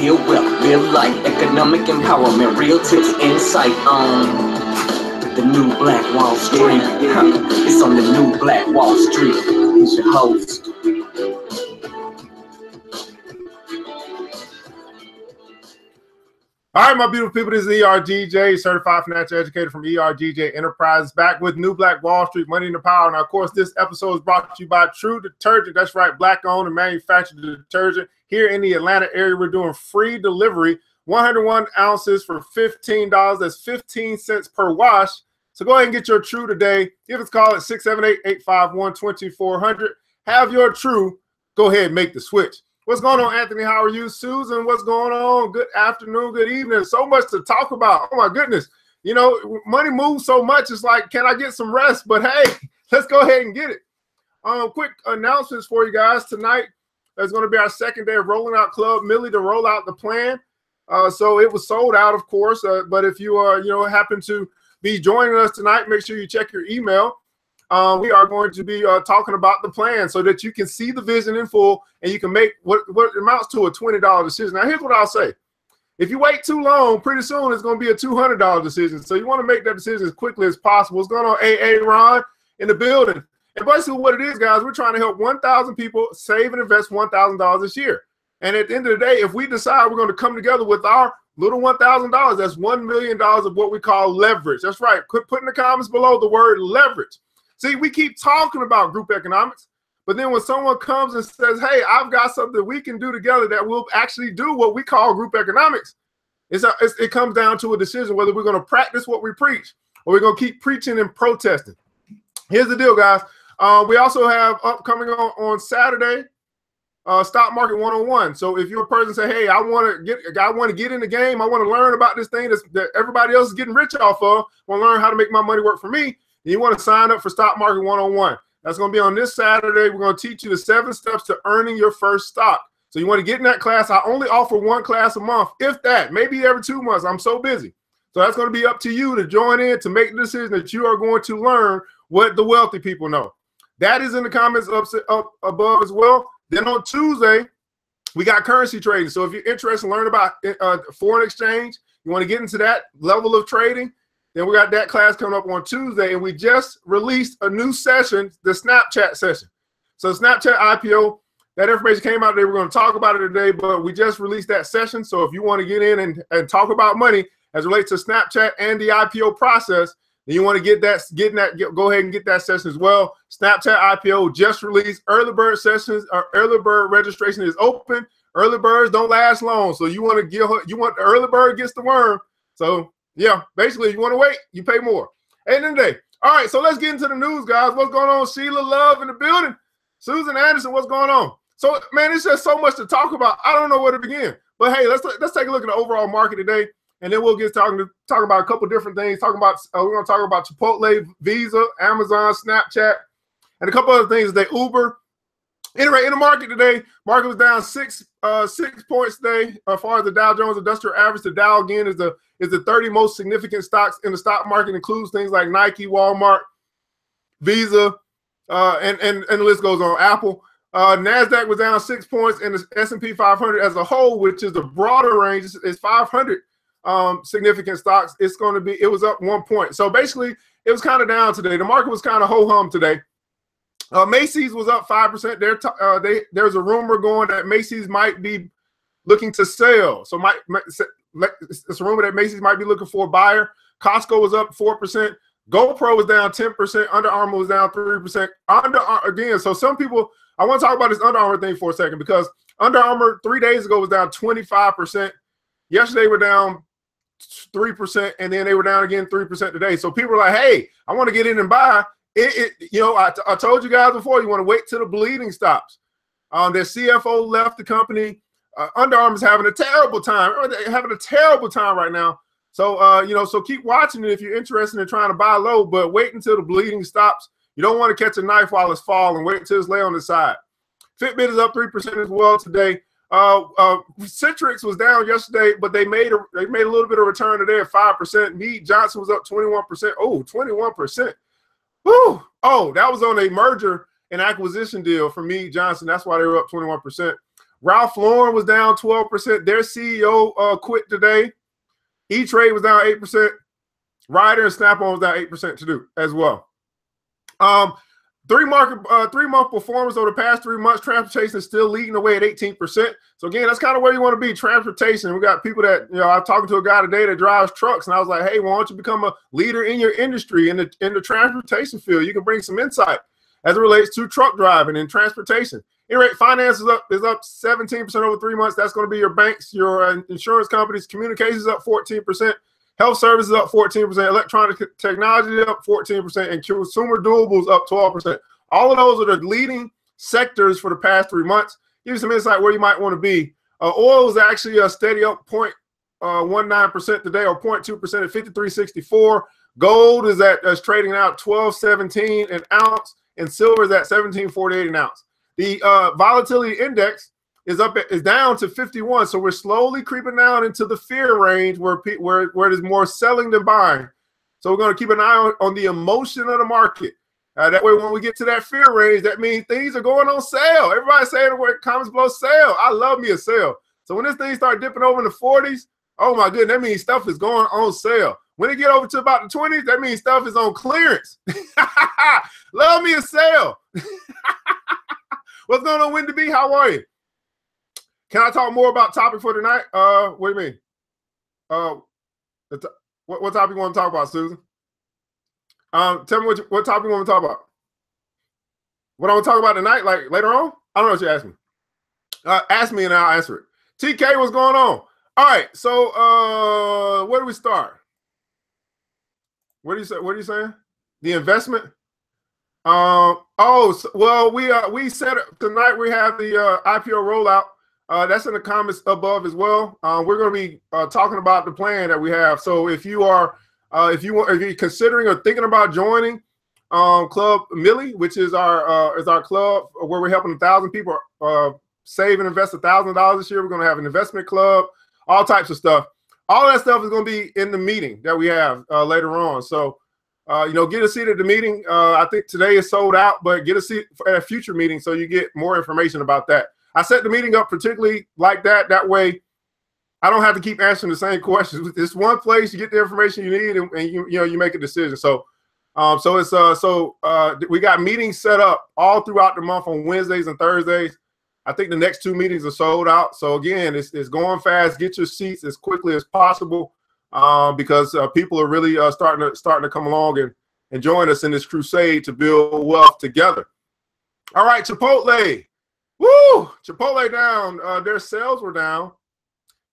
real wealth, real life, economic empowerment, real tips, insight on the new Black Wall Street. It's on the new Black Wall Street. He's your host. All right, my beautiful people, this is ERGJ, certified financial educator from ERGJ Enterprises, back with New Black Wall Street, Money in the Power. Now, of course, this episode is brought to you by True Detergent. That's right, black-owned and manufactured detergent. Here in the Atlanta area, we're doing free delivery, 101 ounces for $15. That's 15 cents per wash. So go ahead and get your True today. Give us a call at 678-851-2400. Have your True. Go ahead and make the switch. What's going on, Anthony? How are you? Susan, what's going on? Good afternoon, good evening. So much to talk about. Oh, my goodness. You know, money moves so much. It's like, can I get some rest? But, hey, let's go ahead and get it. Quick announcements for you guys. Tonight, there's going to be our second day of rolling out Club Millie to roll out the plan. So it was sold out, of course. But if you, happen to be joining us tonight, make sure you check your email. We are going to be talking about the plan so that you can see the vision in full and you can make what amounts to a $20 decision. Now, here's what I'll say. If you wait too long, pretty soon it's going to be a $200 decision. So you want to make that decision as quickly as possible. What's going on, AA Ron in the building? And basically what it is, guys, we're trying to help 1,000 people save and invest $1,000 this year. And at the end of the day, if we decide we're going to come together with our little $1,000, that's $1 million of what we call leverage. That's right. Put in the comments below the word leverage. See, we keep talking about group economics, but then when someone comes and says, hey, I've got something we can do together that will actually do what we call group economics, it comes down to a decision whether we're going to practice what we preach or we're going to keep preaching and protesting. Here's the deal, guys. We also have upcoming on Saturday, Stock Market 101. So if you're a person say, hey, I want to get in the game, I want to learn about this thing that everybody else is getting rich off of, I want to learn how to make my money work for me, you want to sign up for Stock Market 101. That's going to be on this Saturday. We're going to teach you the 7 steps to earning your first stock. So you want to get in that class. I only offer one class a month, if that, maybe every 2 months. I'm so busy. So that's going to be up to you to join in, to make the decision that you are going to learn what the wealthy people know. That is in the comments up above as well. Then on Tuesday, we got currency trading. So if you're interested in learning about foreign exchange, you want to get into that level of trading, then we got that class coming up on Tuesday, and we just released a new session, the Snapchat session. So Snapchat IPO, that information came out today. We're going to talk about it today, but we just released that session. So if you want to get in and talk about money as it relates to Snapchat and the IPO process, then you want to go ahead and get that session as well. Snapchat IPO just released. Early bird sessions, early bird registration is open. Early birds don't last long, so you want the early bird gets the worm. So yeah, basically, if you want to wait, you pay more. End of the day. All right, so let's get into the news, guys. What's going on? Sheila Love in the building. Susan Anderson, what's going on? So, man, it's just so much to talk about. I don't know where to begin. But hey, let's take a look at the overall market today, and then we'll get talk about a couple different things. We're going to talk about Chipotle, Visa, Amazon, Snapchat, and a couple other things today. Uber. Anyway, in the market today, market was down 6 points today. As far as the Dow Jones Industrial Average, the Dow again is the 30 most significant stocks in the stock market, includes things like Nike, Walmart, Visa, and the list goes on. Apple. NASDAQ was down 6 points, and the S&P 500 as a whole, which is the broader range, is 500 significant stocks. It was up 1 point. So basically, it was kind of down today. The market was kind of ho-hum today. Macy's was up 5%. There's a rumor going that Macy's might be looking to sell. So it's a rumor that Macy's might be looking for a buyer. Costco was up 4%. GoPro was down 10%. Under Armour was down 3%. Again, so some people, I want to talk about this Under Armour thing for a second, because Under Armour 3 days ago was down 25%. Yesterday were down 3%, and then they were down again 3% today. So people are like, hey, I want to get in and buy. I told you guys before, you want to wait till the bleeding stops. Their CFO left the company. Under Armour is having a terrible time. They're having a terrible time right now. So, so keep watching it if you're interested in trying to buy low, but wait until the bleeding stops. You don't want to catch a knife while it's falling. Wait until it's lay on the side. Fitbit is up 3% as well today. Citrix was down yesterday, but they made a little bit of return today at 5%. Mead Johnson was up 21%. Oh, 21%. Whew. Oh, that was on a merger and acquisition deal for Mead Johnson. That's why they were up 21%. Ralph Lauren was down 12%. Their CEO quit today. E-Trade was down 8%. Ryder and Snap-on was down 8% to do as well. 3-month performance over the past 3 months. Transportation is still leading the way at 18%. So again, that's kind of where you want to be. Transportation. We got people that, you know, I was talking to a guy today that drives trucks, and I was like, hey, why don't you become a leader in your industry in the transportation field? You can bring some insight as it relates to truck driving and transportation. Anyway, finance is up 17% over 3 months. That's going to be your banks, your insurance companies. Communications up 14%. Health services up 14%. Electronic technology up 14%. And consumer durables up 12%. All of those are the leading sectors for the past 3 months. Give you some insight where you might want to be. Oil is actually a steady up 0.19% today, or 0.2% at 53.64. Gold is trading out 12.17 an ounce, and silver is at 17.48 an ounce. The volatility index is down to 51, so we're slowly creeping down into the fear range where there's more selling than buying. So we're going to keep an eye on the emotion of the market. That way, when we get to that fear range, that means things are going on sale. Everybody's saying the word comments below sale. I love me a sale. So when this thing start dipping over in the 40s, oh my goodness, that means stuff is going on sale. When it get over to about the 20s, that means stuff is on clearance. Love me a sale. What's going on, Wendy B? How are you? Can I talk more about topic for tonight? What do you mean? What topic you want to talk about, Susan? Tell me what topic you want to talk about. What I want to talk about tonight, like later on? I don't know what you're asking. Ask me and I'll answer it. TK, what's going on? All right, so where do we start? What are you saying? The investment? We said tonight we have the IPO rollout. That's in the comments above as well. We're going to be talking about the plan that we have. So if you are if you're considering or thinking about joining Club Millie, which is our club where we're helping 1,000 people save and invest $1,000 this year. We're going to have an investment club, all types of stuff. All that stuff is going to be in the meeting that we have later on. So, get a seat at the meeting. I think today is sold out, but get a seat at a future meeting so you get more information about that. I set the meeting up particularly like that. That way, I don't have to keep answering the same questions. It's one place you get the information you need, and you make a decision. So, we got meetings set up all throughout the month on Wednesdays and Thursdays. I think the next 2 meetings are sold out. So again, it's going fast. Get your seats as quickly as possible because people are really starting to come along and join us in this crusade to build wealth together. All right, Chipotle. Woo! Chipotle down. Their sales were down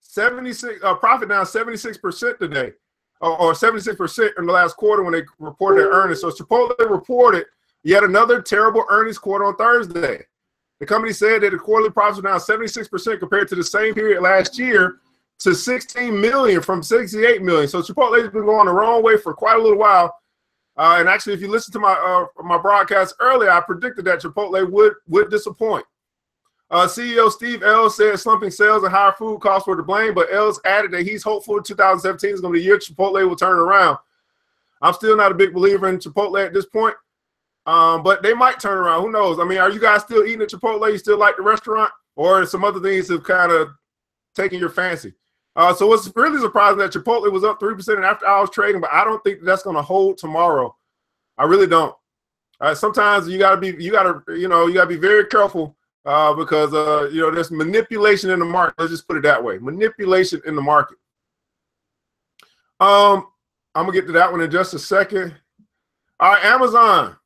76. Profit down 76% today, or 76% in the last quarter when they reported their earnings. So Chipotle reported yet another terrible earnings quarter on Thursday. The company said that the quarterly profits were down 76% compared to the same period last year to $16 million from $68 million. So Chipotle has been going the wrong way for quite a little while. And actually, if you listen to my broadcast earlier, I predicted that Chipotle would disappoint. CEO Steve Ells said slumping sales and higher food costs were to blame, but Ells added that he's hopeful 2017 is going to be the year Chipotle will turn around. I'm still not a big believer in Chipotle at this point. But they might turn around. Who knows? I mean, are you guys still eating at Chipotle? You still like the restaurant? Or some other things have kind of taken your fancy? So what's really surprising that Chipotle was up 3% in after hours trading, but I don't think that's going to hold tomorrow. I really don't. Sometimes you gotta be very careful because there's manipulation in the market. Let's just put it that way. Manipulation in the market. I'm gonna get to that one in just a second. All right, Amazon.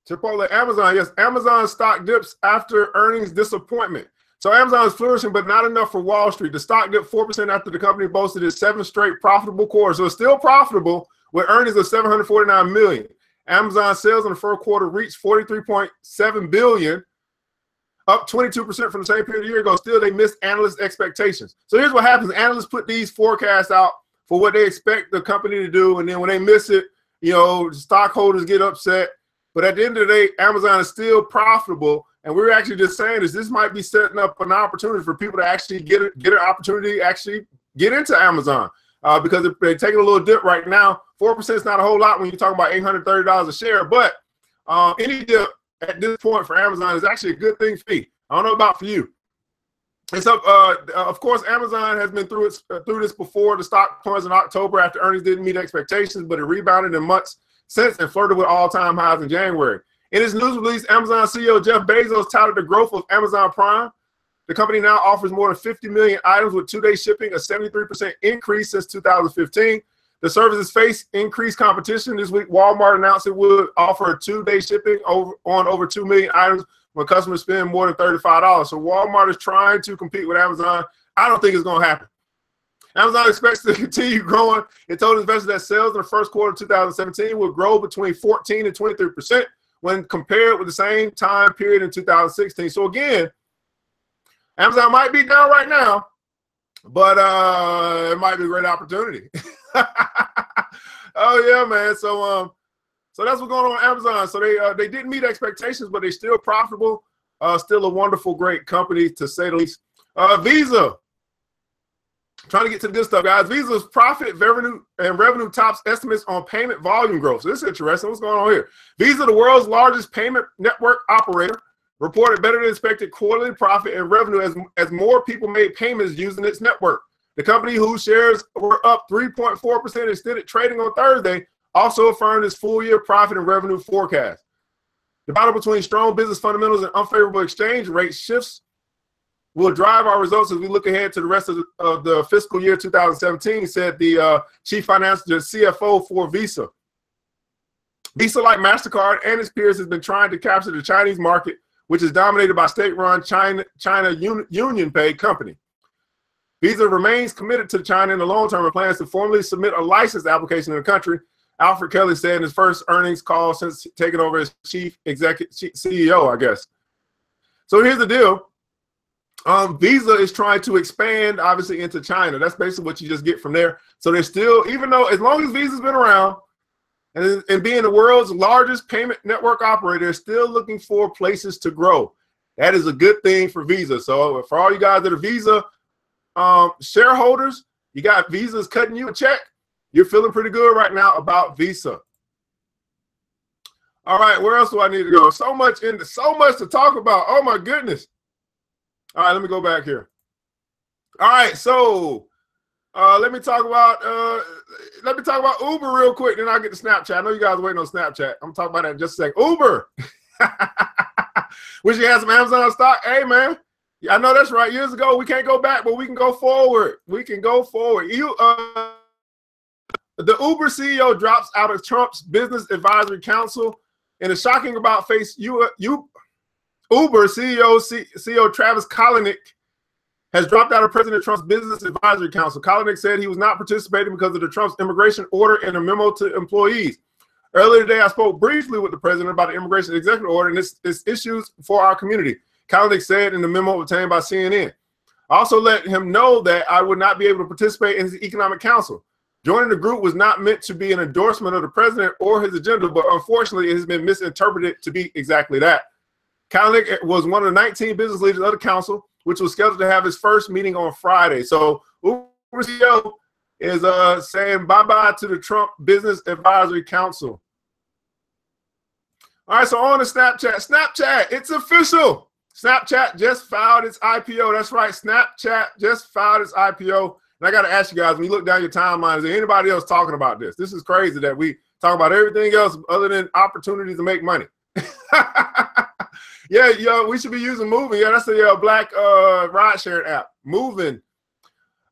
Chipotle, Amazon. Yes, Amazon stock dips after earnings disappointment. So Amazon is flourishing, but not enough for Wall Street. The stock dipped 4% after the company boasted its 7th straight profitable quarter. So it's still profitable with earnings of $749 million. Amazon sales in the first quarter reached $43.7 billion, up 22% from the same period a year ago. Still, they missed analyst expectations. So here's what happens. Analysts put these forecasts out for what they expect the company to do, and then when they miss it, stockholders get upset. But at the end of the day, Amazon is still profitable, and we're actually just saying this might be setting up an opportunity for people to actually get an opportunity to actually get into Amazon because if they're taking a little dip right now, 4% is not a whole lot when you're talking about $830 a share, but any dip at this point for Amazon is actually a good thing for me. I don't know about for you. It's up. Of course, Amazon has been through this before. The stock plunged in October after earnings didn't meet expectations, but it rebounded in months since and flirted with all-time highs in January. In his news release, Amazon CEO Jeff Bezos touted the growth of Amazon Prime. The company now offers more than 50 million items with two-day shipping, a 73% increase since 2015. The services face increased competition. This week, Walmart announced it would offer a two-day shipping on over 2 million items when customers spend more than $35. So Walmart is trying to compete with Amazon. I don't think it's going to happen. Amazon expects to continue growing. It told investors that sales in the first quarter of 2017 will grow between 14 and 23% when compared with the same time period in 2016. So again, Amazon might be down right now, but it might be a great opportunity. Oh yeah, man. So that's what's going on with Amazon. So they didn't meet expectations, but they're still profitable. Still a wonderful, great company to say the least. Visa. Trying to get to the good stuff, guys. Visa's profit, revenue tops estimates on payment volume growth. So this is interesting. What's going on here? Visa, the world's largest payment network operator, reported better than expected quarterly profit and revenue as more people made payments using its network. The company, whose shares were up 3.4% and extended trading on Thursday, also affirmed its full-year profit and revenue forecast. The battle between strong business fundamentals and unfavorable exchange rate shifts will drive our results as we look ahead to the rest of the fiscal year 2017, said the chief financial CFO for Visa. Visa, like MasterCard and its peers, has been trying to capture the Chinese market, which is dominated by state-run China Union-paid company. Visa remains committed to China in the long term and plans to formally submit a license application in the country, Alfred Kelly said in his first earnings call since taking over as chief CEO, I guess. So here's the deal. Visa is trying to expand, obviously, into China. That's basically what you just get from there. So they're still, even though, as long as Visa's been around and being the world's largest payment network operator, they're still looking for places to grow. That is a good thing for Visa. So for all you guys that are Visa shareholders, you got Visa's cutting you a check. You're feeling pretty good right now about Visa. All right, where else do I need to go? So much to talk about. Oh my goodness. All right, let me go back here. All right, so let me talk about Uber real quick, then I'll get to Snapchat. I know you guys are waiting on Snapchat. I'm talking about that in just a second. Uber. Wish you had some Amazon stock. Hey, man. I know that's right. Years ago, we can't go back, but we can go forward. We can go forward. The Uber CEO drops out of Trump's Business Advisory Council in a shocking about-face. Uber CEO Travis Kalanick has dropped out of President Trump's Business Advisory Council. Kalanick said he was not participating because of the Trump's immigration order and a memo to employees. Earlier today, I spoke briefly with the president about the immigration executive order and its issues for our community, Kalanick said in the memo obtained by CNN. I also let him know that I would not be able to participate in his economic council. Joining the group was not meant to be an endorsement of the president or his agenda, but unfortunately, it has been misinterpreted to be exactly that. Kalanick was one of the 19 business leaders of the council, which was scheduled to have his first meeting on Friday. So Uber CEO is saying bye-bye to the Trump Business Advisory Council. All right, so on to Snapchat. Snapchat, it's official. Snapchat just filed its IPO. That's right, Snapchat just filed its IPO. And I got to ask you guys, when you look down your timeline, is there anybody else talking about this? This is crazy that we talk about everything else other than opportunities to make money. Yeah, we should be using Moving. Yeah, that's the black ride-sharing app, Moving.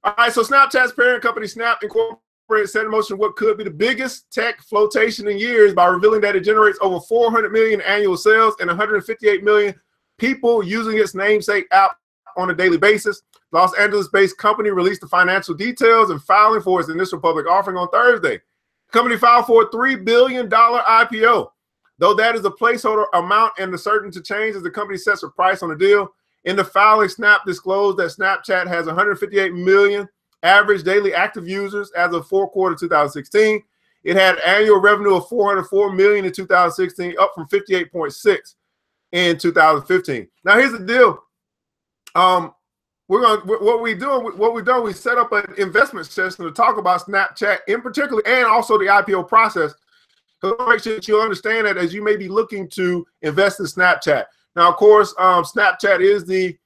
All right, so Snapchat's parent company, Snap Incorporated, set in motion what could be the biggest tech flotation in years by revealing that it generates over 400 million annual sales and 158 million people using its namesake app on a daily basis. Los Angeles-based company released the financial details and filing for its initial public offering on Thursday. The company filed for a $3 billion IPO. Though that is a placeholder amount and the certain to change as the company sets a price on the deal. In the filing, Snap disclosed that Snapchat has 158 million average daily active users as of fourth quarter 2016. It had annual revenue of 404 million in 2016, up from 58.6 in 2015. Now here's the deal. We set up an investment session to talk about Snapchat in particular and also the IPO process. So make sure that you understand that as you may be looking to invest in Snapchat. Now, of course, Snapchat is the,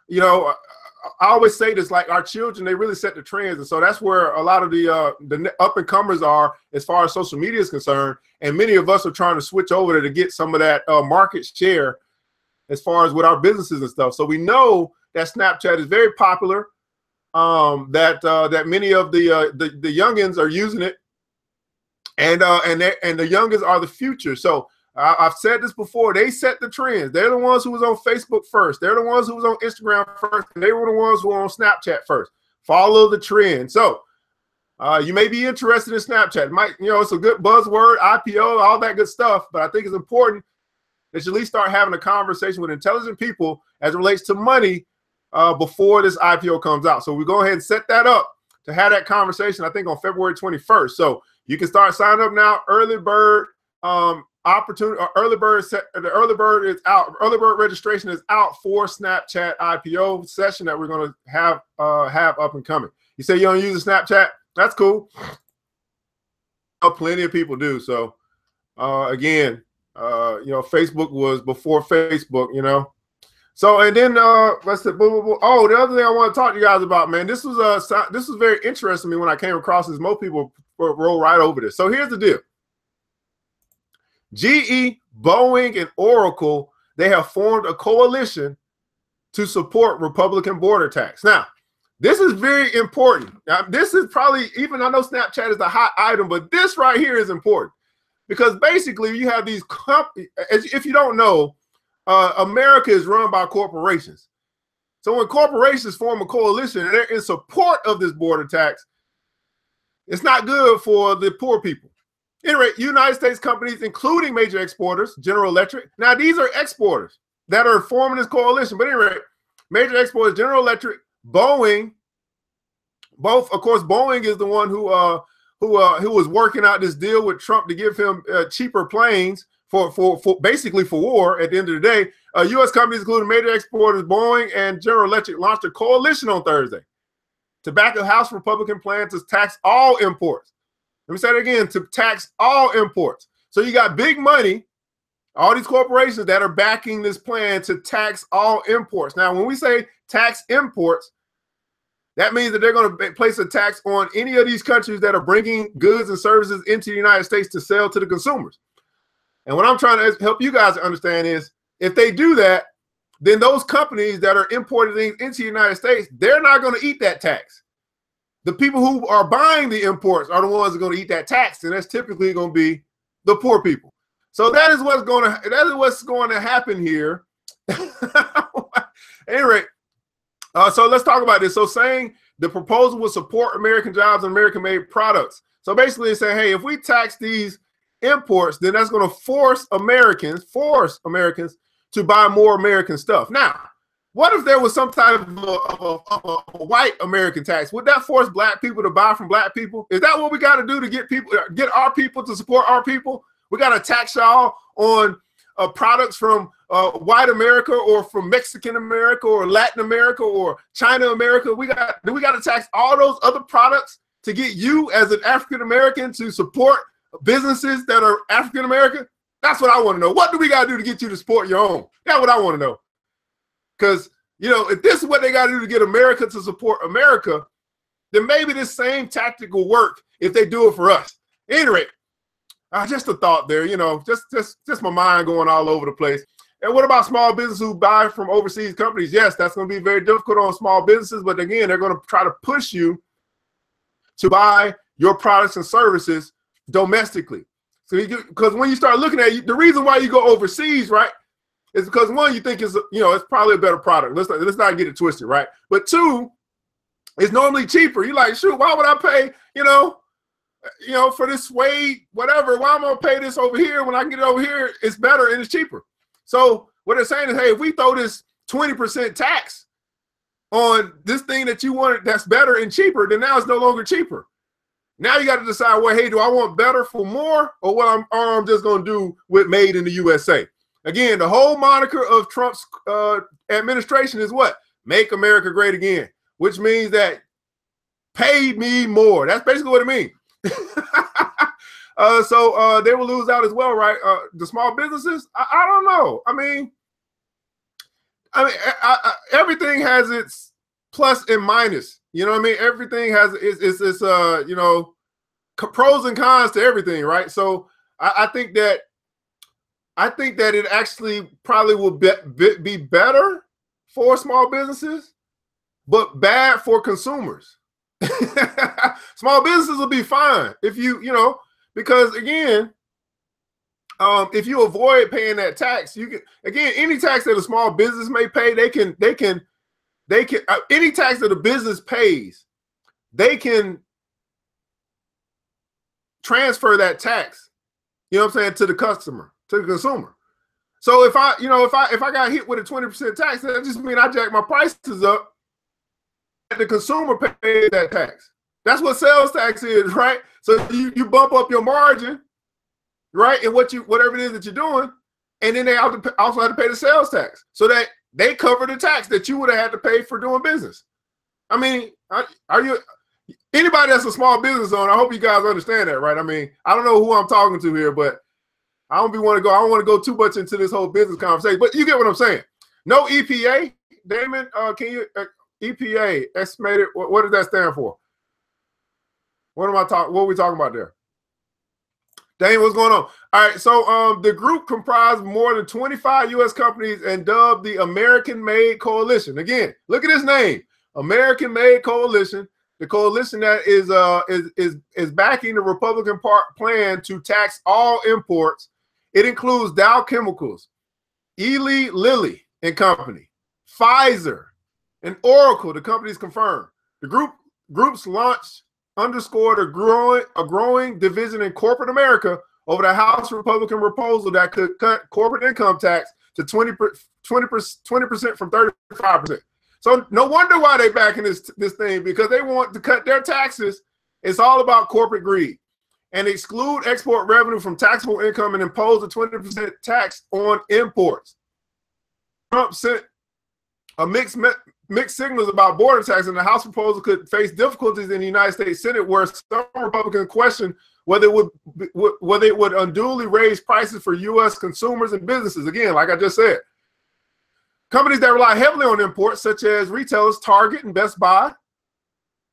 you know, I always say this, like our children, they really set the trends. And so that's where a lot of the up and comers are as far as social media is concerned. And many of us are trying to switch over there to get some of that market share as far as with our businesses and stuff. So we know that Snapchat is very popular, that many of the youngins are using it. And the youngins are the future. So I've said this before. They set the trends. They're the ones who was on Facebook first. They're the ones who was on Instagram first. And they were the ones who were on Snapchat first. Follow the trend. So you may be interested in Snapchat. It might, you know, it's a good buzzword, IPO, all that good stuff. But I think it's important that you at least start having a conversation with intelligent people as it relates to money before this IPO comes out. So we go ahead and set that up to have that conversation, I think, on February 21st. So you can start signing up now. Early bird opportunity, the early bird is out. Early bird registration is out for Snapchat IPO session that we're going to have up and coming. You say you don't use a Snapchat? That's cool. Plenty of people do. So again, you know, Facebook was before Facebook, you know. So, and then let's see, oh, the other thing I want to talk to you guys about, man, this was very interesting to me when I came across this. Most people roll right over this. So here's the deal. GE, Boeing, and Oracle, they have formed a coalition to support Republican border tax. Now, this is very important. Now, this is probably, even I know Snapchat is a hot item, but this right here is important because basically you have these companies, if you don't know, America is run by corporations. So when corporations form a coalition and they're in support of this border tax, it's not good for the poor people. Anyway, United States companies, including major exporters, General Electric. Now, these are exporters that are forming this coalition. But anyway, major exporters, General Electric, Boeing, both, of course, Boeing is the one who was working out this deal with Trump to give him cheaper planes for basically for war at the end of the day. U.S. companies, including major exporters, Boeing and General Electric, launched a coalition on Thursday to back a House Republican plan to tax all imports. Let me say it again, to tax all imports. So you got big money, all these corporations that are backing this plan to tax all imports. Now, when we say tax imports, that means that they're going to place a tax on any of these countries that are bringing goods and services into the United States to sell to the consumers. And what I'm trying to help you guys understand is if they do that, then those companies that are importing things into the United States, they're not going to eat that tax. The people who are buying the imports are the ones that are going to eat that tax, and that's typically going to be the poor people. So that is what's going to happen here. Anyway, so let's talk about this. So saying the proposal will support American jobs and American-made products. So basically it's saying, hey, if we tax these imports, then that's going to force Americans to buy more American stuff. Now, what if there was some type of a white American tax? Would that force black people to buy from black people? Is that what we got to do to get our people to support our people? We got to tax y'all on products from white America or from Mexican America or Latin America or China America. Do we got to tax all those other products to get you as an African American to support businesses that are African American? That's what I want to know. What do we got to do to get you to support your own? That's what I want to know. Because, you know, if this is what they got to do to get America to support America, then maybe this same tactic will work if they do it for us. Anyway, just a thought there, you know, just my mind going all over the place. And what about small businesses who buy from overseas companies? Yes, that's going to be very difficult on small businesses. But again, they're going to try to push you to buy your products and services domestically. So because when you start looking at it, the reason why you go overseas, right, is because one, you think it's, you know, it's probably a better product. Let's not get it twisted, right? But two, it's normally cheaper. You're like, shoot, why would I pay, you know, for this suede, whatever, why am I gonna pay this over here when I can get it over here? It's better and it's cheaper. So what they're saying is, hey, if we throw this 20% tax on this thing that you wanted that's better and cheaper, then now it's no longer cheaper. Now you got to decide, well, hey, do I want better for more or what I'm just gonna do with made in the USA? Again, the whole moniker of Trump's administration is what? Make America great again, which means that pay me more. That's basically what it means. So they will lose out as well, right? The small businesses, I don't know. I mean, I mean, everything has its plus and minus. You know what I mean? Everything has its you know, pros and cons to everything, right? So I think that it actually probably will be better for small businesses, but bad for consumers. Small businesses will be fine if you know, because again, if you avoid paying that tax, you can, again, any tax that a small business may pay, they can any tax that a business pays, they can transfer that tax, you know what I'm saying, to the customer, to the consumer. So if I got hit with a 20% tax, that just means I jack my prices up. The consumer pays that tax. That's what sales tax is, right? So you bump up your margin, right? And whatever it is that you're doing, and then they also have to pay the sales tax, so that they cover the tax that you would have had to pay for doing business. I mean, are you anybody that's a small business owner? I hope you guys understand that, right? I mean, I don't know who I'm talking to here, but I don't want to go too much into this whole business conversation, but you get what I'm saying. No EPA, Damon. Can you EPA estimated? What does that stand for? What are we talking about there? Dang, what's going on? All right, so the group comprised more than 25 U.S. companies and dubbed the American Made Coalition. Again, look at this name, American Made Coalition. The coalition that is backing the Republican plan to tax all imports. It includes Dow Chemicals, Eli Lilly and Company, Pfizer, and Oracle. The companies confirmed. The group's launch underscored a growing division in corporate America over the House Republican proposal that could cut corporate income tax to 20% from 35%. So no wonder why they're backing this thing, because they want to cut their taxes. It's all about corporate greed, and exclude export revenue from taxable income and impose a 20% tax on imports. Trump sent a mixed signals about border tax, and the House proposal could face difficulties in the United States Senate, where some Republicans question whether it would unduly raise prices for U.S. consumers and businesses. Again, like I just said, companies that rely heavily on imports, such as retailers Target and Best Buy,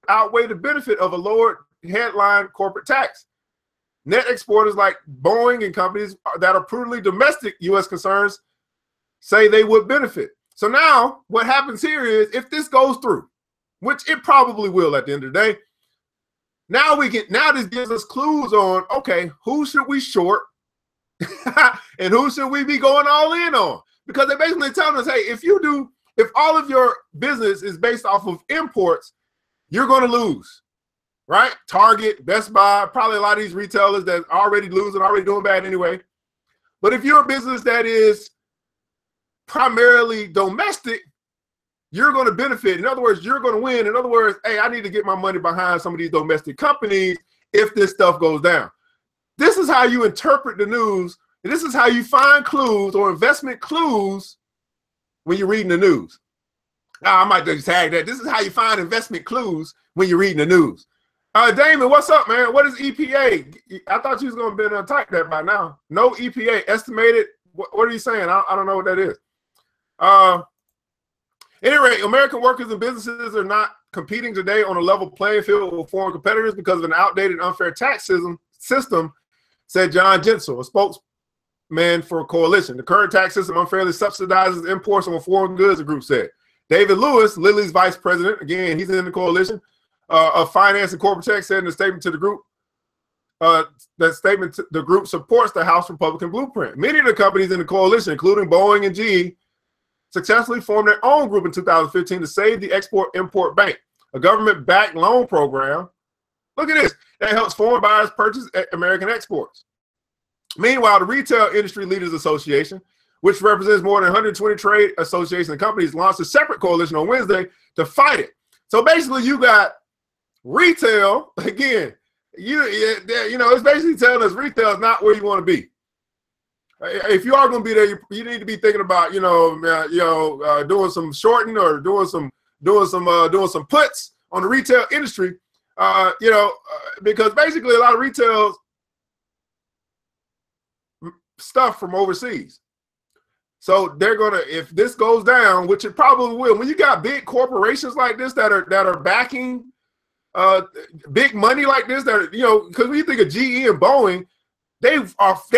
outweigh the benefit of a lowered headline corporate tax. Net exporters like Boeing and companies that are prudently domestic U.S. concerns say they would benefit. So now what happens here is, if this goes through, which it probably will at the end of the day, now this gives us clues on, okay, who should we short and who should we be going all in on? Because they're basically telling us, hey, if all of your business is based off of imports, you're going to lose, right? Target, Best Buy, probably a lot of these retailers that are already losing, already doing bad anyway. But if you're a business that is primarily domestic, you're going to benefit. In other words, you're going to win. In other words, hey, I need to get my money behind some of these domestic companies if this stuff goes down. This is how you interpret the news. This is how you find clues or investment clues when you're reading the news. Now, I might just tag that. This is how you find investment clues when you're reading the news. Damon, what's up, man? What is EPA? I thought you was going to be able to type that by now. No EPA estimated. What are you saying? I don't know what that is. At any rate, American workers and businesses are not competing today on a level playing field with foreign competitors because of an outdated, unfair tax system, said John Gensel, a spokesman for a coalition. The current tax system unfairly subsidizes imports on foreign goods, the group said. David Lewis, Lilly's vice president, again, he's in the coalition of finance and corporate tax, said in a statement to the group, the group supports the House Republican blueprint. Many of the companies in the coalition, including Boeing and GE, successfully formed their own group in 2015 to save the Export-Import Bank, a government-backed loan program. Look at this. That helps foreign buyers purchase American exports. Meanwhile, the Retail Industry Leaders Association, which represents more than 120 trade associations and companies, launched a separate coalition on Wednesday to fight it. So basically, you got retail, again, it's basically telling us retail is not where you want to be. If you are going to be there, you need to be thinking about, doing some shorting or doing some puts on the retail industry, because basically a lot of retail stuff from overseas. So they're gonna, if this goes down, which it probably will, when you got big corporations like this that are backing big money like this, that are, you know, because when you think of GE and Boeing, they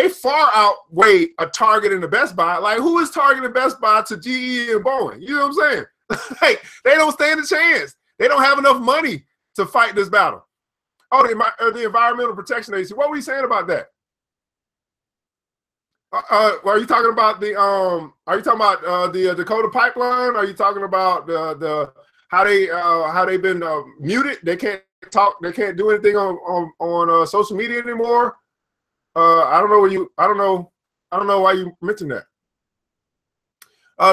far outweigh a Target and a Best Buy. Like, who is targeting Best Buy to GE and Boeing? You know what I'm saying? Like, they don't stand a chance. They don't have enough money to fight this battle. Oh, the Environmental Protection Agency. What were you saying about that? Are you talking about the the Dakota pipeline? Are you talking about the how they've been muted? They can't talk. They can't do anything on social media anymore. I don't know why you mentioned that.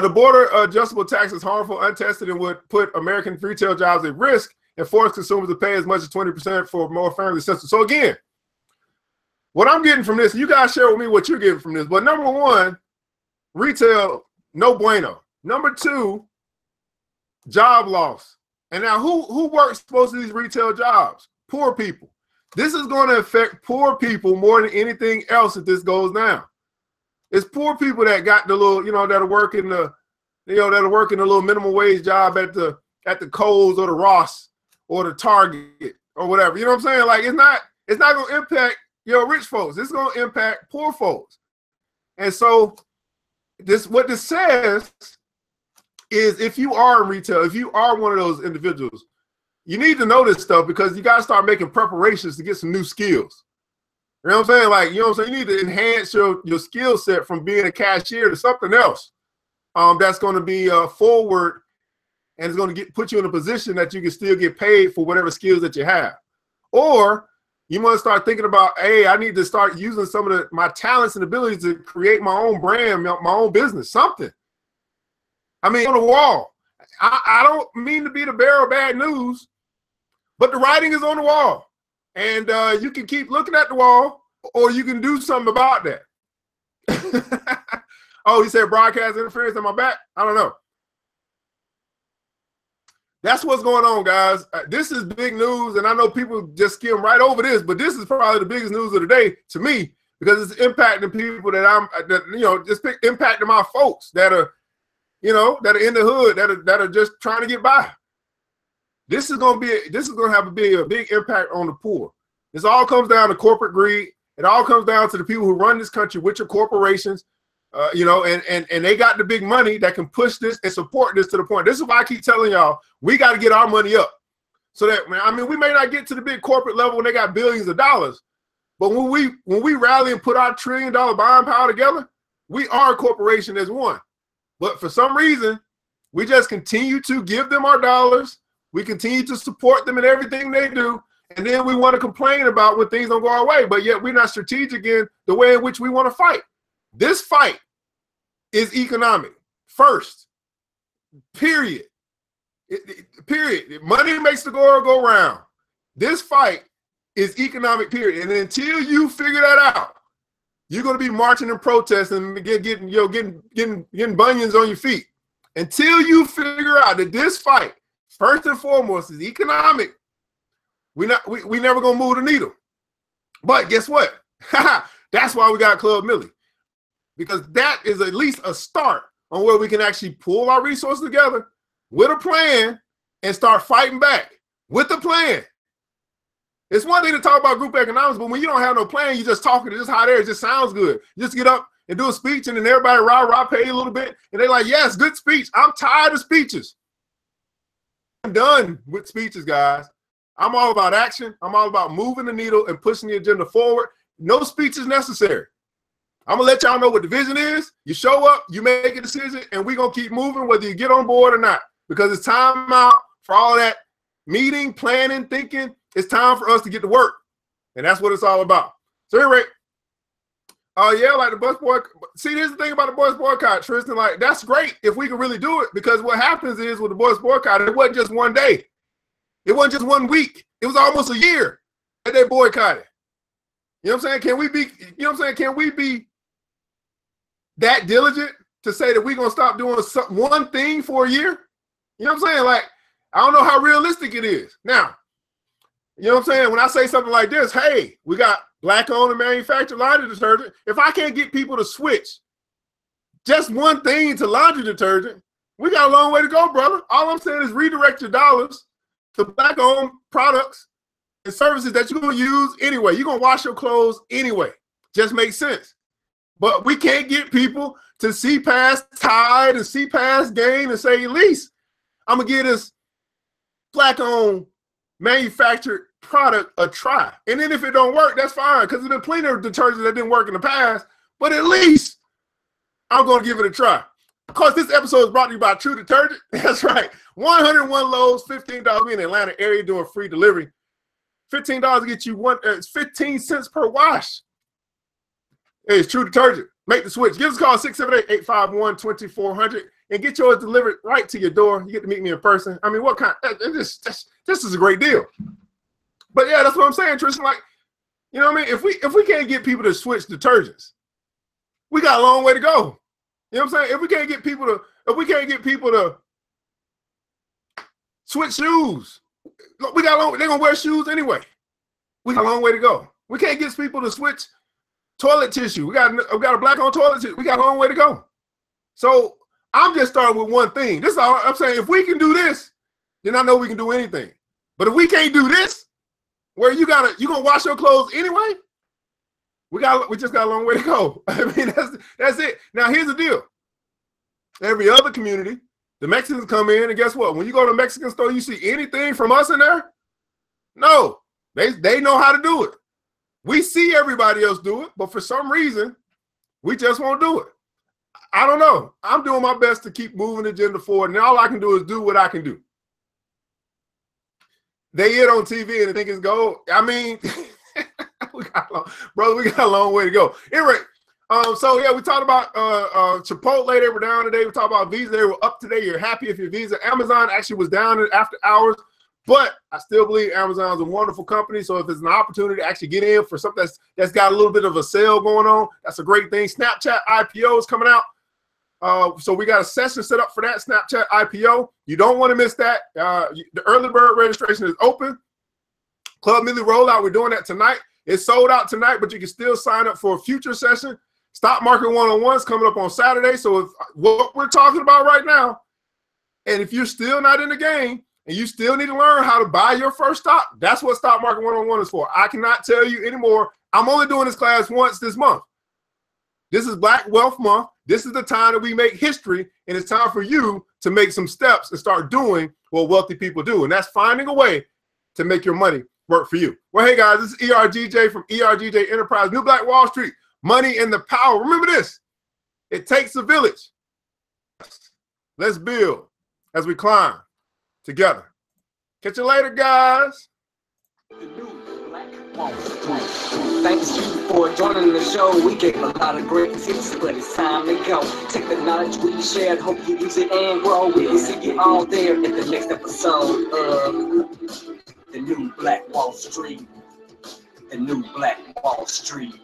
The border adjustable tax is harmful, untested, and would put American retail jobs at risk and force consumers to pay as much as 20% for more family systems. So again, what I'm getting from this, you guys share with me what you're getting from this. But number one, retail, no bueno. Number two, job loss. And now who works most of these retail jobs? Poor people. This is going to affect poor people more than anything else if this goes down. It's poor people that got the little, you know, that'll work in the, you know, that'll work in a little minimum wage job at the Kohl's or the Ross or the Target or whatever. You know what I'm saying? Like, it's not going to impact, you know, rich folks. It's going to impact poor folks. And so what this says is, if you are in retail, if you are one of those individuals, you need to know this stuff, because you got to start making preparations to get some new skills. You know what I'm saying? Like, you know what I'm saying? You need to enhance your skill set from being a cashier to something else that's going to be forward, and it's going to put you in a position that you can still get paid for whatever skills that you have. Or you want to start thinking about, hey, I need to start using some of my talents and abilities to create my own brand, my own business, something. I mean, on the wall. I don't mean to be the bearer of bad news, but the writing is on the wall. And you can keep looking at the wall, or you can do something about that. Oh, he said broadcast interference on my back? I don't know. That's what's going on, guys. This is big news, and I know people just skim right over this, but this is probably the biggest news of the day to me, because it's impacting people just impacting my folks that are, you know, that are in the hood, that are just trying to get by. This is going to have a big impact on the poor. This all comes down to corporate greed. It all comes down to the people who run this country, which are corporations, you know, and they got the big money that can push this and support this to the point. This is why I keep telling y'all, we got to get our money up. So that, I mean, we may not get to the big corporate level when they got billions of dollars, but when we rally and put our $1 trillion buying power together, we are a corporation as one. But for some reason, we just continue to give them our dollars. We continue to support them in everything they do. And then we want to complain about when things don't go our way, but yet we're not strategic in the way in which we want to fight. This fight is economic first, period. Period. Money makes the world go round. This fight is economic, period. And until you figure that out, you're going to be marching and protesting and getting bunions on your feet. Until you figure out that this fight, first and foremost, is economic, we never going to move the needle. But guess what? That's why we got Club Millie, because that is at least a start on where we can actually pull our resources together with a plan and start fighting back with the plan. It's one thing to talk about group economics, but when you don't have no plan, you just talking, it's just hot air, it just sounds good. You just get up and do a speech, and then everybody rah pay you a little bit, and they're like, yes, good speech. I'm tired of speeches. I'm done with speeches, guys. I'm all about action. I'm all about moving the needle and pushing the agenda forward. No speech is necessary. I'm gonna let y'all know what the vision is. You show up, you make a decision, and we're gonna keep moving whether you get on board or not, because it's time out for all that meeting, planning, thinking. It's time for us to get to work, and that's what it's all about. So anyway, yeah, like the bus boycott. See, here's the thing about the bus boycott, Tristan. Like, that's great if we can really do it, because what happens is with the bus boycott, it wasn't just one day, it wasn't just 1 week. It was almost a year that they boycotted. You know what I'm saying? Can we be? You know what I'm saying? Can we be that diligent to say that we're gonna stop doing one thing for a year? You know what I'm saying? Like, I don't know how realistic it is. Now, you know what I'm saying? When I say something like this, hey, we got Black-owned and manufactured laundry detergent. If I can't get people to switch just one thing to laundry detergent, we got a long way to go, brother. All I'm saying is redirect your dollars to Black-owned products and services that you're going to use anyway. You're going to wash your clothes anyway. Just makes sense. But we can't get people to see past Tide and see past Gain and say, at least I'm going to give this Black-owned manufactured product a try. And then if it don't work, that's fine, because there's been plenty of detergents that didn't work in the past. But at least I'm going to give it a try. Of course, this episode is brought to you by True Detergent. That's right. 101 Lowe's, $15 in the Atlanta area doing free delivery. $15 to get you 15 cents per wash. Hey, it's True Detergent. Make the switch. Give us a call, 678-851-2400, and get yours delivered right to your door. You get to meet me in person. I mean, what kind? This is a great deal. But yeah, that's what I'm saying, Tristan. Like, you know what I mean? If we can't get people to switch detergents, we got a long way to go. You know what I'm saying? If we can't get people to switch shoes, we got long. They're gonna wear shoes anyway. We got a long way to go. We can't get people to switch toilet tissue. We got a Black-owned toilet tissue. We got a long way to go. So I'm just starting with one thing. This is all I'm saying. If we can do this, then I know we can do anything. But if we can't do this, where you gonna wash your clothes anyway, we just got a long way to go. I mean, that's it. Now here's the deal. Every other community, the Mexicans come in, and guess what? When you go to a Mexican store, you see anything from us in there? No, they know how to do it. We see everybody else do it, but for some reason, we just won't do it. I don't know. I'm doing my best to keep moving the agenda forward, and all I can do is do what I can do. They hit on TV and they think it's gold. I mean, we got a long way to go. Anyway, so yeah, we talked about Chipotle. They were down today. We talked about Visa. They were up today. You're happy if your Visa. Amazon actually was down after hours, but I still believe Amazon's a wonderful company. So if there's an opportunity to actually get in for something that's got a little bit of a sale going on, that's a great thing. Snapchat IPO is coming out. So we got a session set up for that Snapchat IPO. You don't want to miss that. The early bird registration is open. Club Millie Rollout, we're doing that tonight. It's sold out tonight, but you can still sign up for a future session. Stock Market 101 is coming up on Saturday. So if what we're talking about right now, and if you're still not in the game and you still need to learn how to buy your first stock, that's what Stock Market 101 is for. I cannot tell you anymore. I'm only doing this class once this month. This is Black Wealth Month. This is the time that we make history, and it's time for you to make some steps and start doing what wealthy people do, and that's finding a way to make your money work for you. Well, hey, guys, this is ERGJ from ERGJ Enterprise, New Black Wall Street, money and the power. Remember this. It takes a village. Let's build as we climb together. Catch you later, guys. Thanks you for joining the show. We gave a lot of great tips, but it's time to go. Take the knowledge we shared, hope you use it and grow. We'll see you all there in the next episode of The New Black Wall Street. The New Black Wall Street.